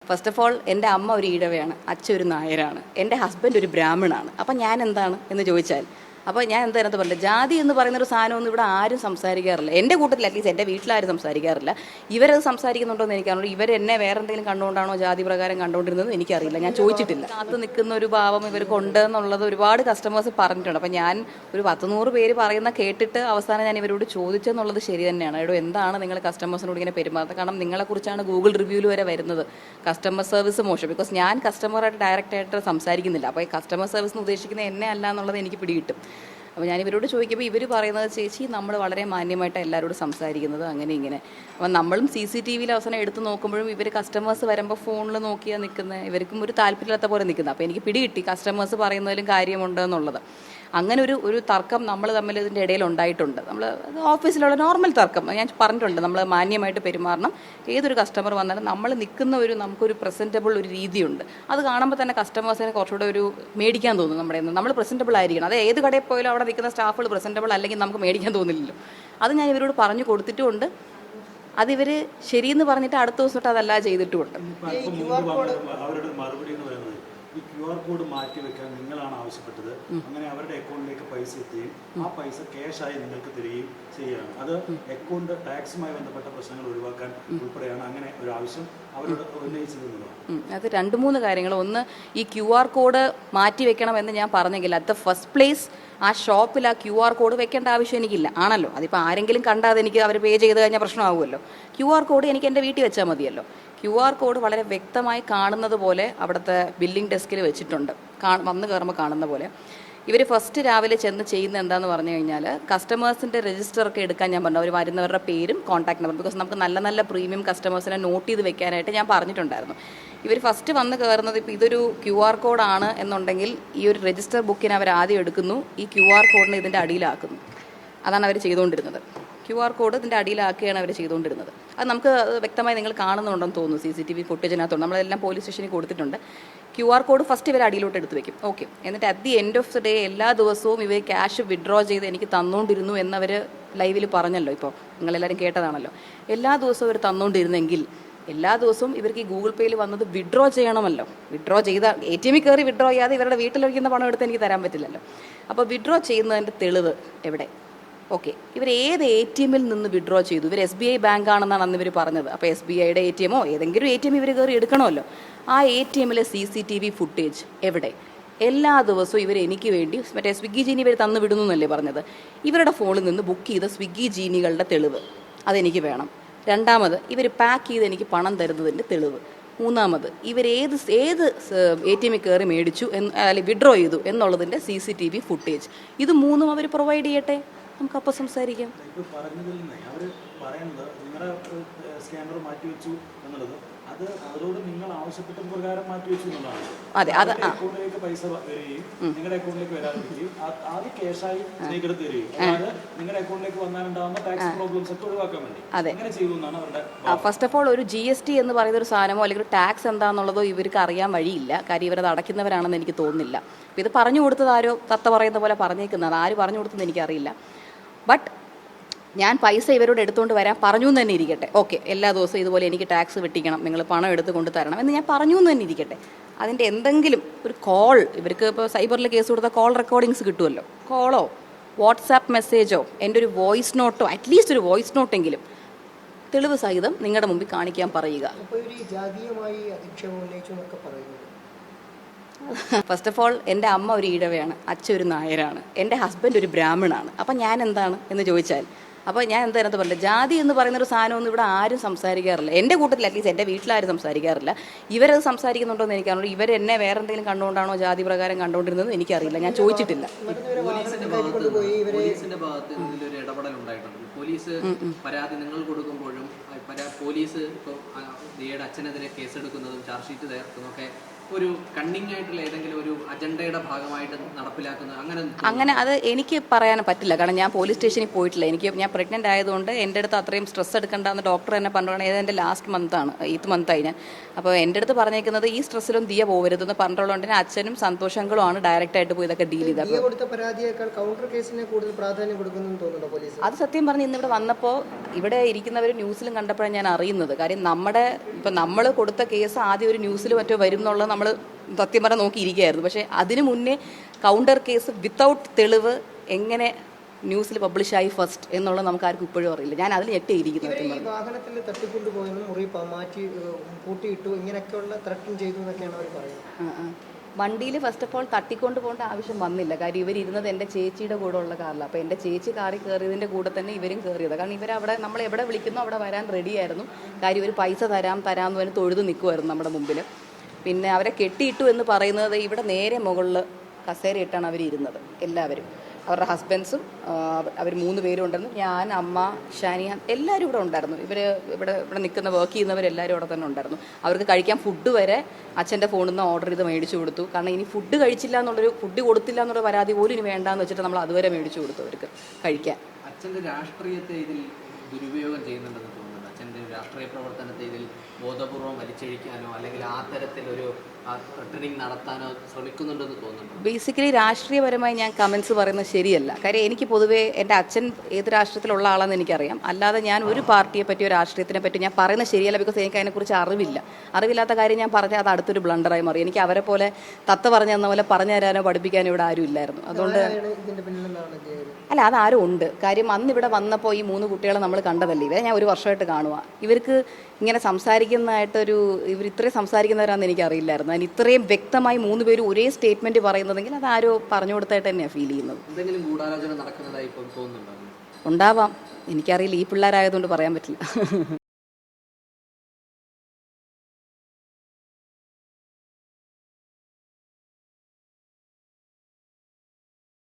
First of all എൻ്റെ അമ്മ ഒരു ഈഴവയാണ്, അച്ഛൻ ഒരു നായരാണ്, എൻ്റെ ഹസ്ബൻഡ് ഒരു ബ്രാഹ്മണാണ്. അപ്പം ഞാൻ എന്താണ് എന്ന് ചോദിച്ചാൽ, അപ്പോൾ ഞാൻ എന്താണെന്ന് പറഞ്ഞില്ല, ജാതി എന്ന് പറയുന്നൊരു സാധനമൊന്നും ഇവിടെ ആരും സംസാരിക്കാറില്ല. എൻ്റെ കൂട്ടത്തിൽ അറ്റ്ലീസ്റ്റ് എൻ്റെ വീട്ടിലാരും സംസാരിക്കാറില്ല. ഇവരത് സംസാരിക്കുന്നുണ്ടോ എന്ന് എനിക്കറിയില്ല. ഇവരെന്നെ വേറെ എന്തെങ്കിലും കണ്ടുകൊണ്ടാണോ ജാതി പ്രകാരം കണ്ടുകൊണ്ടിരുന്നത് എനിക്കറിയില്ല, ഞാൻ ചോദിച്ചിട്ടില്ല. കാത്തു നിൽക്കുന്ന ഒരു ഭാവം ഇവർക്കുണ്ട് എന്നുള്ളത് ഒരുപാട് കസ്റ്റമേഴ്സ് പറഞ്ഞിട്ടുണ്ട്. അപ്പം ഞാൻ ഒരു 100 പേര് പറയുന്ന കേട്ടിട്ട് അവസാനം ഞാൻ ഇവരോട് ചോദിച്ചെന്നുള്ളത് ശരി തന്നെയാണ്. എടോ, എന്താണ് നിങ്ങൾ കസ്റ്റമേഴ്സിനോട് ഇങ്ങനെ പെരുമാറുന്നത്? കാരണം നിങ്ങളെക്കുറിച്ചാണ് ഗൂഗിൾ റിവ്യൂവിൽ വരെ വരുന്നത് കസ്റ്റമർ സർവീസ് മോശം. ബിക്കോസ് ഞാൻ കസ്റ്റമറായിട്ട് ഡയറക്റ്റായിട്ട് സംസാരിക്കുന്നില്ല. അപ്പോൾ ഈ കസ്റ്റമർ സർവീസ് എന്ന് ഉദ്ദേശിക്കുന്നത് എന്നെ അല്ല എന്നുള്ളത് എനിക്ക് പിടികിട്ടും. അപ്പോൾ ഞാൻ ഇവരോട് ചോദിക്കുമ്പോൾ ഇവർ പറയുന്നത്, ചേച്ചി നമ്മൾ വളരെ മാന്യമായിട്ട് എല്ലാവരോടും സംസാരിക്കുന്നത് അങ്ങനെ ഇങ്ങനെ. അപ്പം നമ്മളും CCTVയിൽ അവസാനം എടുത്ത് നോക്കുമ്പോഴും ഇവർ കസ്റ്റമേഴ്സ് വരുമ്പോൾ ഫോണിൽ നോക്കിയാണ് നിൽക്കുന്നത്. ഇവർക്കും ഒരു താല്പര്യമില്ലാത്ത പോലെ നിൽക്കുന്നത്. അപ്പോൾ എനിക്ക് പിടികിട്ടി കസ്റ്റമേഴ്സ് പറയുന്നതിലും കാര്യമുണ്ട് എന്നുള്ളത്. അങ്ങനെ ഒരു തർക്കം നമ്മൾ തമ്മിൽ ഇതിൻ്റെ ഇടയിൽ ഉണ്ടായിട്ടുണ്ട്. നമ്മൾ ഓഫീസിലുള്ള നോർമൽ തർക്കം ഞാൻ പറഞ്ഞിട്ടുണ്ട്. നമ്മൾ മാന്യമായിട്ട് പെരുമാറണം. ഏതൊരു കസ്റ്റമർ വന്നാലും നമ്മൾ നിൽക്കുന്ന നമുക്കൊരു പ്രസൻറ്റബിൾ ഒരു രീതിയുണ്ട്. അത് കാണുമ്പോൾ തന്നെ കസ്റ്റമേഴ്സിനെ കുറച്ചുകൂടെ ഒരു മേടിക്കാൻ തോന്നും. നമ്മൾ പ്രസൻറ്റബിൾ ആയിരിക്കണം. അത് ഏത് കടയിൽ പോയാലും അവിടെ നിൽക്കുന്ന സ്റ്റാഫുകൾ പ്രസൻറ്റബിൾ അല്ലെങ്കിൽ നമുക്ക് മേടിക്കാൻ തോന്നില്ലല്ലോ. അത് ഞാൻ ഇവരോട് പറഞ്ഞു കൊടുത്തിട്ടുമുണ്ട്. അതിവർ ശരിയെന്ന് പറഞ്ഞിട്ട് അടുത്ത ദിവസം തൊട്ട് അതല്ല ചെയ്തിട്ടുമുണ്ട്. ഈ QR കോഡ് മാറ്റി വെക്കാൻ നിങ്ങളാണ് ആവശ്യപ്പെട്ടത്. അങ്ങനെ അവരുടെ അക്കൗണ്ടിലേക്ക് പൈസ എത്തുകയും ആ പൈസ ക്യാഷായി നിങ്ങൾക്ക് തരികയും ചെയ്യുകയാണ്. അത് അക്കൗണ്ട് ടാക്സുമായി ബന്ധപ്പെട്ട പ്രശ്നങ്ങൾ ഒഴിവാക്കാൻ ഉൾപ്പെടെയാണ് അങ്ങനെ ഒരു ആവശ്യം അവരോട് ഉന്നയിച്ചതെന്നുള്ളതാണ്. അത് 2-3 കാര്യങ്ങൾ. ഒന്ന്, ഈ QR കോഡ് മാറ്റി വെക്കണമെന്ന് ഞാൻ പറഞ്ഞെങ്കിൽ അറ്റ് ദ ഫസ്റ്റ് പ്ലേസ് ആ ഷോപ്പിൽ ആ QR കോഡ് വെക്കേണ്ട ആവശ്യം എനിക്കില്ല. ആണല്ലോ, അതിപ്പോൾ ആരെങ്കിലും കണ്ടാൽ എനിക്ക് അവർ പേ ചെയ്ത് കഴിഞ്ഞാൽ പ്രശ്നമാകുമല്ലോ. QR കോഡ് എനിക്ക് എൻ്റെ വീട്ടിൽ വെച്ചാൽ മതിയല്ലോ. QR കോഡ് വളരെ വ്യക്തമായി കാണുന്നത് പോലെ അവിടുത്തെ ബില്ലിംഗ് ഡെസ്കിൽ വെച്ചിട്ടുണ്ട്. വന്ന് കയറുമ്പോൾ കാണുന്ന പോലെ. ഇവർ ഫസ്റ്റ് രാവിലെ ചെന്ന് ചെയ്യുന്ന എന്താണെന്ന് പറഞ്ഞു കഴിഞ്ഞാൽ, കസ്റ്റമേഴ്സിൻ്റെ രജിസ്റ്ററൊക്കെ എടുക്കാൻ ഞാൻ പറഞ്ഞു. അവർ വരുന്നവരുടെ പേരും കോൺടാക്ട് നമ്പർ. ബിക്കോസ് നമുക്ക് നല്ല നല്ല പ്രീമിയം കസ്റ്റമേഴ്സിനെ നോട്ട് ചെയ്ത് വെക്കാനായിട്ട് ഞാൻ പറഞ്ഞിട്ടുണ്ടായിരുന്നു. ഇവർ ഫസ്റ്റ് വന്ന് കയറുന്നത്, ഇപ്പോൾ ഇതൊരു QR കോഡാണ് എന്നുണ്ടെങ്കിൽ ഈ ഒരു രജിസ്റ്റർ ബുക്കിന് അവർ ആദ്യം എടുക്കുന്നു, ഈ QR കോഡിനെ ഇതിൻ്റെ അടിയിലാക്കുന്നു. അതാണ് അവർ ചെയ്തുകൊണ്ടിരുന്നത്. QR കോഡ് ഇതിൻ്റെ അടിയിലാക്കുകയാണ് അവർ ചെയ്തുകൊണ്ടിരുന്നത്. അത് നമുക്ക് വ്യക്തമായി നിങ്ങൾ കാണുന്നുണ്ടെന്ന് തോന്നുന്നു. CCTV ഫുട്ടേജിനകത്തുണ്ട്. നമ്മളെല്ലാം പോലീസ് സ്റ്റേഷനിൽ കൊടുത്തിട്ടുണ്ട്. QR കോഡ് ഫസ്റ്റ് ഇവർ അടിയിലോട്ട് എടുത്ത് വെക്കും. ഓക്കെ, എന്നിട്ട് at the end of the day എല്ലാ ദിവസവും ഇവർ ക്യാഷ് വിഡ്രോ ചെയ്ത് എനിക്ക് തന്നുകൊണ്ടിരുന്നു എന്നവർ ലൈവിൽ പറഞ്ഞല്ലോ. ഇപ്പോൾ നിങ്ങളെല്ലാവരും കേട്ടതാണല്ലോ. എല്ലാ ദിവസവും അവർ തന്നുകൊണ്ടിരുന്നെങ്കിൽ എല്ലാ ദിവസവും ഇവർക്ക് ഈ ഗൂഗിൾ പേയിൽ വന്നത് വിഡ്രോ ചെയ്യണമല്ലോ. വിഡ്രോ ചെയ്താൽ ATM കയറി വിഡ്രോ ചെയ്യാതെ ഇവരുടെ വീട്ടിലിരിക്കുന്ന പണം എടുത്ത് എനിക്ക് തരാൻ പറ്റില്ലല്ലോ. അപ്പോൾ വിഡ്രോ ചെയ്യുന്നതിൻ്റെ തെളിവ് എവിടെ? ഓക്കെ, ഇവർ ഏത് ATM നിന്ന് വിഡ്രോ ചെയ്തു? ഇവർ SBI ബാങ്ക് ആണെന്നാണ് അന്ന് ഇവർ പറഞ്ഞത്. അപ്പോൾ SBIയുടെ ATM ഏതെങ്കിലും ATM ഇവർ കയറി എടുക്കണമല്ലോ. ആ ATMലെ CCTV ഫുട്ടേജ് എവിടെ? എല്ലാ ദിവസവും ഇവർ എനിക്ക് വേണ്ടി മറ്റേ സ്വിഗ്ഗി ജീനി ഇവർ തന്നു വിടുന്നു എന്നല്ലേ പറഞ്ഞത്. ഇവരുടെ ഫോണിൽ നിന്ന് ബുക്ക് ചെയ്ത സ്വിഗ്ഗി ജീനികളുടെ തെളിവ് അതെനിക്ക് വേണം. രണ്ടാമത്, ഇവർ പാക്ക് ചെയ്ത് എനിക്ക് പണം തരുന്നതിൻ്റെ തെളിവ്. മൂന്നാമത്, ഇവർ ഏത് ATM കയറി മേടിച്ചു അല്ലെങ്കിൽ വിഡ്രോ ചെയ്തു എന്നുള്ളതിൻ്റെ CCTV ഫുട്ടേജ്. ഇത് 3ഉം അവർ പ്രൊവൈഡ് ചെയ്യട്ടെ, നമുക്കപ്പോൾ സംസാരിക്കാം. അവർ പറയുന്നത് നിങ്ങളുടെ സ്കാനർ മാറ്റി വെച്ചു എന്നുള്ളത് അത് അവരോട് നിങ്ങൾ ആവശ്യപ്പെട്ട പ്രകാരം മാറ്റി വെച്ചു എന്നുള്ളതാണ്. അതെ, അത് അക്കൗണ്ടിലേക്ക് പൈസ വരികയും നിങ്ങളുടെ അക്കൗണ്ടിലേക്ക് വരാതിരിക്കുകയും ആദ്യം ക്യാഷായി നിങ്ങളുടെ തരികയും അതായത് നിങ്ങളുടെ അക്കൗണ്ടിലേക്ക് വന്നാലുണ്ടാകുന്ന ടാക്സ് പ്രോബ്ലംസ് ഒക്കെ ഒഴിവാക്കാൻ വേണ്ടി അങ്ങനെ ചെയ്യുന്നതാണ് അവരുടെ. ഫസ്റ്റ് ഓഫ് ഓൾ ഒരു GST എന്ന് പറയുന്ന ഒരു സാധനമോ അല്ലെങ്കിൽ ഒരു ടാക്സ് എന്താണെന്നുള്ളതോ ഇവർക്ക് അറിയാൻ വഴിയില്ല. കാര്യം ഇവരത് അടയ്ക്കുന്നവരാണെന്ന് എനിക്ക് തോന്നുന്നില്ല. അപ്പോൾ ഇത് പറഞ്ഞു കൊടുത്തത് ആരോ തത്ത പറയുന്ന പോലെ പറഞ്ഞേക്കുന്നത്, ആര് പറഞ്ഞു കൊടുത്തെന്ന് എനിക്കറിയില്ല. ബട്ട് ഞാൻ പൈസ ഇവരോട് എടുത്തുകൊണ്ട് വരാൻ പറഞ്ഞു എന്ന് തന്നെ ഇരിക്കട്ടെ. ഓക്കെ, എല്ലാ ദിവസവും ഇതുപോലെ എനിക്ക് ടാക്സ് വെട്ടിക്കണം, നിങ്ങൾ പണം എടുത്ത് കൊണ്ട് തരണം എന്ന് ഞാൻ പറഞ്ഞു എന്ന് തന്നെ ഇരിക്കട്ടെ. അതിൻ്റെ എന്തെങ്കിലും ഒരു കോൾ, ഇവർക്ക് ഇപ്പോൾ സൈബറിൽ കേസ് കൊടുത്ത കോൾ റെക്കോർഡിങ്സ് കിട്ടുമല്ലോ, കോളോ വാട്സാപ്പ് മെസ്സേജോ എൻ്റെ ഒരു വോയിസ് നോട്ടോ, അറ്റ്ലീസ്റ്റ് ഒരു വോയിസ് നോട്ടെങ്കിലും തെളിവ് സഹിതം നിങ്ങളുടെ മുമ്പിൽ കാണിക്കാൻ പറയുക. ഫസ്റ്റ് ഓഫ് ഓൾ എൻ്റെ അമ്മ ഒരു ഈഴവയാണ്, അച്ഛൻ ഒരു നായരാണ്, എൻ്റെ ഹസ്ബൻഡ് ഒരു ബ്രാഹ്മണാണ്. അപ്പം ഞാൻ എന്താണ് എന്ന് ചോദിച്ചാൽ, അപ്പോൾ ഞാൻ എന്താണെന്ന് പറഞ്ഞില്ല, ജാതി എന്ന് പറയുന്നൊരു സാധനമൊന്നും ഇവിടെ ആരും സംസാരിക്കാറില്ല. എൻ്റെ കൂട്ടത്തിൽ അറ്റ്ലീസ്റ്റ് എൻ്റെ വീട്ടിലാരും സംസാരിക്കാറില്ല. ഇവരത് സംസാരിക്കുന്നുണ്ടോ എന്ന് എനിക്കറിയില്ല. ഇവരെന്നെ വേറെ എന്തെങ്കിലും കണ്ടുകൊണ്ടാണോ ജാതി പ്രകാരം കണ്ടുകൊണ്ടിരുന്നത് എനിക്കറിയില്ല, ഞാൻ ചോദിച്ചിട്ടില്ല. പോലീസിന്റെ ഭാഗത്ത് ഇതിലൊരു ഇടപെടൽ ഉണ്ടായിട്ടുണ്ട്. പോലീസ് പരാതി നിങ്ങൾ കൊടുക്കുമ്പോഴും പോലീസ് ഇപ്പോൾ ദിയയുടെ അച്ഛനെതിരെ കേസെടുക്കുന്നതും ചാർജ് ഷീറ്റ് തയ്യാറാക്കുന്നതൊക്കെ ഒരു കണ്ണിങ് ആയിട്ടുള്ള ഏതെങ്കിലും ഒരു അജണ്ടയുടെ ഭാഗമായിട്ട് നടപ്പിലാക്കുന്ന അങ്ങനെ അത് എനിക്ക് പറയാൻ പറ്റില്ല. കാരണം ഞാൻ പോലീസ് സ്റ്റേഷനിൽ പോയിട്ടില്ല. ഞാൻ പ്രഗ്നൻ്റ് ആയതുകൊണ്ട് എൻ്റെ അടുത്ത് അത്രയും സ്ട്രെസ് എടുക്കേണ്ടെന്ന് ഡോക്ടർ എന്നെ പറഞ്ഞുകൊണ്ട് എൻ്റെ ലാസ്റ്റ് മന്താണ്, 8th മന്തായി ഞാൻ. അപ്പോൾ എൻ്റെ അടുത്ത് പറഞ്ഞേക്കുന്നത് ഈ സ്ട്രെസ്സിലും ദിയ പോകരുതെന്ന് പറഞ്ഞിട്ടുള്ളതുകൊണ്ട് തന്നെ അച്ഛനും സന്തോഷങ്ങളുമാണ് ഡയറക്റ്റായിട്ട് പോയി ഇതൊക്കെ ഡീൽ ചെയ്തത്. അത് സത്യം പറഞ്ഞ് ഇന്നിവിടെ വന്നപ്പോൾ ഇവിടെ ഇരിക്കുന്നവർ ന്യൂസിലും കണ്ടപ്പോഴാണ് ഞാൻ അറിയുന്നത്. കാര്യം നമ്മൾ കൊടുത്ത കേസ് ആദ്യം ഒരു ന്യൂസിൽ മറ്റോ വരും എന്നുള്ളത് നമ്മൾ സത്യം പറഞ്ഞാൽ നോക്കിയിരിക്കുകയായിരുന്നു. പക്ഷേ അതിനു മുന്നേ കൗണ്ടർ കേസ് വിത്തൗട്ട് തെളിവ് എങ്ങനെ ന്യൂസിൽ പബ്ലിഷായി ഫസ്റ്റ് എന്നുള്ളത് നമുക്ക് ആർക്കും ഇപ്പോഴും അറിയില്ല. ഞാൻ അതിൽ ഞെട്ടിയിരിക്കുന്നത്. വണ്ടിയിൽ ഫസ്റ്റ് ഓഫ് ഓൾ തട്ടിക്കൊണ്ട് പോകേണ്ട ആവശ്യം വന്നില്ല. കാര്യം ഇവരിരുന്നത് എൻ്റെ ചേച്ചിയുടെ കൂടെ ഉള്ള കാറിലാണ്. അപ്പോൾ എൻ്റെ ചേച്ചി കാറിൽ കയറിയതിൻ്റെ കൂടെ തന്നെ ഇവരും കയറിയത്. കാരണം ഇവരവിടെ നമ്മൾ എവിടെ വിളിക്കുന്നോ അവിടെ വരാൻ റെഡിയായിരുന്നു. കാര്യം ഇവർ പൈസ തരാമെന്ന് പറഞ്ഞ് തൊഴുത് നിൽക്കുമായിരുന്നു നമ്മുടെ മുമ്പിൽ. പിന്നെ അവരെ കെട്ടിയിട്ടു എന്ന് പറയുന്നത് ഇവിടെ നേരെ മുകളിൽ കസേരയിട്ടാണ് അവരിരുന്നത്. എല്ലാവരും അവരുടെ ഹസ്ബൻഡ്സും അവർ 3 പേരും ഉണ്ടായിരുന്നു. ഞാൻ, അമ്മ, ഷാനിയ എല്ലാവരും ഇവിടെ ഉണ്ടായിരുന്നു. ഇവിടെ നിൽക്കുന്ന വർക്ക് ചെയ്യുന്നവരെല്ലാവരും അവിടെ തന്നെ ഉണ്ടായിരുന്നു. അവർക്ക് കഴിക്കാൻ ഫുഡ് വരെ അച്ഛൻ്റെ ഫോണിൽ നിന്ന് ഓർഡർ ചെയ്ത് മേടിച്ചു കൊടുത്തു. കാരണം ഇനി ഫുഡ് കൊടുത്തില്ല എന്നുള്ള പരാതി പോലും ഇനി വേണ്ടാന്ന് വെച്ചിട്ട് നമ്മൾ അതുവരെ മേടിച്ചു കൊടുത്തു അവർക്ക് കഴിക്കാൻ. അച്ഛൻ്റെ രാഷ്ട്രീയത്തെ ഇതിൽ ദുരുപയോഗം ചെയ്യുന്നുണ്ടെന്ന് തോന്നുന്നുണ്ട്. അച്ഛൻ്റെ രാഷ്ട്രീയ പ്രവർത്തനത്തെ ഇതിൽ ബോധപൂർവം വലിച്ചഴിക്കാനോ അല്ലെങ്കിൽ ആ തരത്തിലൊരു റിട്ടേണിംഗ് നടത്താനോ ശ്രമിക്കുന്നുണ്ടെന്ന് തോന്നുന്നുണ്ട്. ബേസിക്കലി രാഷ്ട്രീയപരമായി ഞാൻ കമൻസ് പറയുന്നത് ശരിയല്ല. കാര്യം എനിക്ക് പൊതുവേ എൻ്റെ അച്ഛൻ ഏത് രാഷ്ട്രീയത്തിലുള്ള ആളാണെന്ന് എനിക്കറിയാം. അല്ലാതെ ഞാൻ ഒരു പാർട്ടിയെ പറ്റിയോ രാഷ്ട്രീയത്തിനെ പറ്റിയോ ഞാൻ പറയുന്നത് ശരിയല്ല. ബിക്കോസ് എനിക്ക് അതിനെക്കുറിച്ച് അറിവില്ലാത്ത കാര്യം ഞാൻ പറഞ്ഞാൽ അത് അടുത്തൊരു ബ്ലണ്ടറായി മാറി. എനിക്ക് അവരെ പോലെ പറഞ്ഞു തന്ന പോലെ പറഞ്ഞു തരാനോ പഠിപ്പിക്കാനോ ഇവിടെ ആരും ഇല്ലായിരുന്നു. അതുകൊണ്ട് അല്ല, അതാരും ഉണ്ട്. കാര്യം അന്ന് ഇവിടെ വന്നപ്പോൾ ഈ 3 കുട്ടികളെ നമ്മൾ കണ്ടതല്ലേ. ഇവരെ ഞാൻ 1 വർഷമായിട്ട് കാണുക. ഇവർക്ക് ഇങ്ങനെ ഇവർ ഇത്രയും സംസാരിക്കുന്നവരാണെന്ന് എനിക്കറിയില്ലായിരുന്നു. അതിന് ഇത്രയും വ്യക്തമായി 3 പേരും ഒരേ സ്റ്റേറ്റ്മെൻറ്റ് പറയുന്നതെങ്കിൽ അതാരോ പറഞ്ഞു കൊടുത്തായിട്ട് തന്നെയാണ് ഫീൽ ചെയ്യുന്നത്. എന്തെങ്കിലും ഗൂഢാലോചന നടക്കുന്നതായി തോന്നുന്നുണ്ടോ? ഉണ്ടാവാം, എനിക്കറിയില്ല. ഈ പിള്ളേരായതുകൊണ്ട് പറയാൻ പറ്റില്ല.